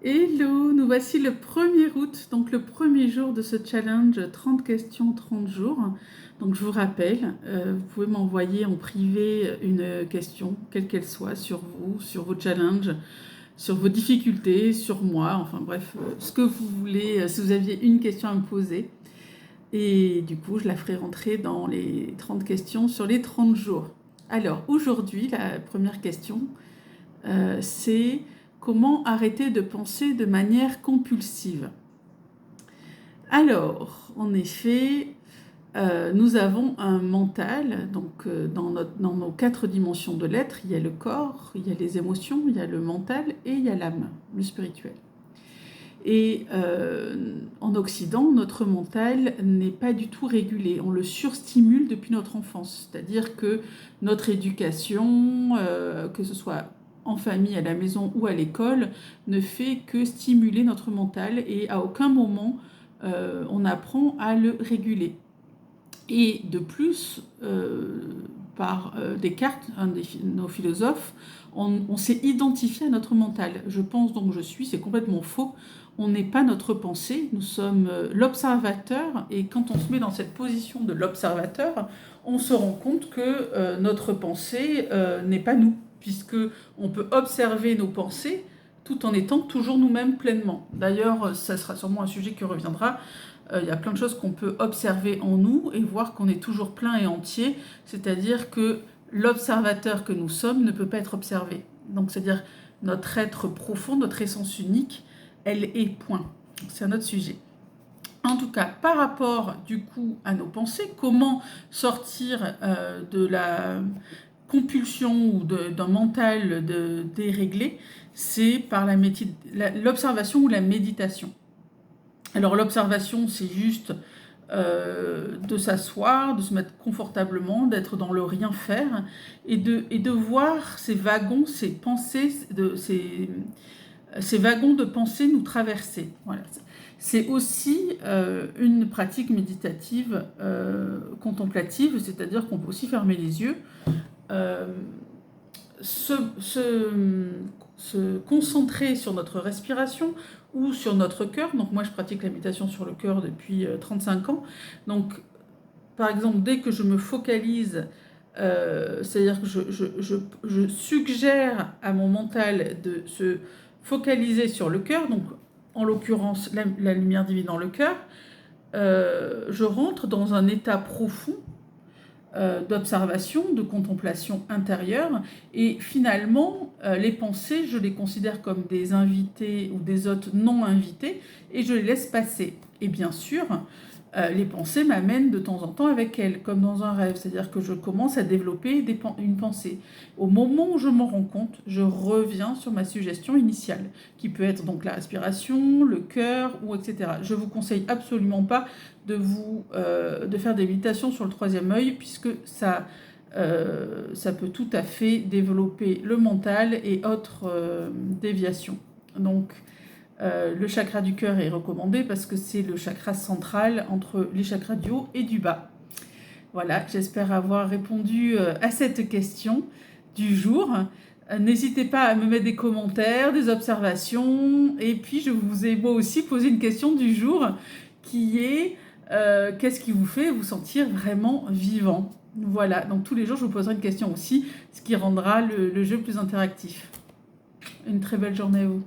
Hello, nous voici le 1er août, donc le premier jour de ce challenge 30 questions, 30 jours. Donc je vous rappelle, vous pouvez m'envoyer en privé une question, quelle qu'elle soit, sur vous, sur vos challenges, sur vos difficultés, sur moi, enfin bref, ce que vous voulez, si vous aviez une question à me poser. Et du coup, je la ferai rentrer dans les 30 questions sur les 30 jours. Alors aujourd'hui, la première question, c'est comment arrêter de penser de manière compulsive. Alors, en effet, nous avons un mental, donc dans nos 4 dimensions de l'être, il y a le corps, il y a les émotions, il y a le mental et il y a l'âme, le spirituel. Et en Occident, notre mental n'est pas du tout régulé. On le surstimule depuis notre enfance. C'est-à-dire que notre éducation, que ce soit en famille, à la maison ou à l'école, ne fait que stimuler notre mental et à aucun moment on apprend à le réguler. Et de plus, par Descartes, un de nos philosophes, on s'est identifié à notre mental. Je pense donc je suis, c'est complètement faux. On n'est pas notre pensée, nous sommes l'observateur, et quand on se met dans cette position de l'observateur, on se rend compte que notre pensée n'est pas nous, puisque on peut observer nos pensées tout en étant toujours nous-mêmes pleinement. D'ailleurs, ça sera sûrement un sujet qui reviendra. Il y a plein de choses qu'on peut observer en nous et voir qu'on est toujours plein et entier, c'est-à-dire que l'observateur que nous sommes ne peut pas être observé. Donc c'est-à-dire notre être profond, notre essence unique, elle est point. C'est un autre sujet. En tout cas, par rapport du coup à nos pensées, comment sortir de la compulsion ou d'un mental déréglé, c'est par l'observation ou la méditation. Alors l'observation, c'est juste de s'asseoir, de se mettre confortablement, d'être dans le rien faire et de voir ces wagons, ces pensées, ces wagons de pensée nous traverser. Voilà. C'est aussi une pratique méditative contemplative, c'est-à-dire qu'on peut aussi fermer les yeux, se concentrer sur notre respiration ou sur notre cœur. Donc moi je pratique la méditation sur le cœur depuis 35 ans. Donc par exemple dès que je me focalise, c'est-à-dire que je suggère à mon mental de se focaliser sur le cœur, donc en l'occurrence la lumière divine dans le cœur, je rentre dans un état profond d'observation, de contemplation intérieure, et finalement les pensées je les considère comme des invités ou des hôtes non invités et je les laisse passer. Et bien sûr les pensées m'amènent de temps en temps avec elles, comme dans un rêve, c'est-à-dire que je commence à développer une pensée. Au moment où je m'en rends compte, je reviens sur ma suggestion initiale, qui peut être donc la respiration, le cœur, ou etc. Je ne vous conseille absolument pas de faire des méditations sur le 3e œil, puisque ça peut tout à fait développer le mental et autres déviations. Donc, le chakra du cœur est recommandé parce que c'est le chakra central entre les chakras du haut et du bas. Voilà, j'espère avoir répondu à cette question du jour. N'hésitez pas à me mettre des commentaires, des observations. Et puis, je vous ai moi aussi posé une question du jour qui est qu'est-ce qui vous fait vous sentir vraiment vivant? Voilà, donc tous les jours, je vous poserai une question aussi, ce qui rendra le jeu plus interactif. Une très belle journée à vous.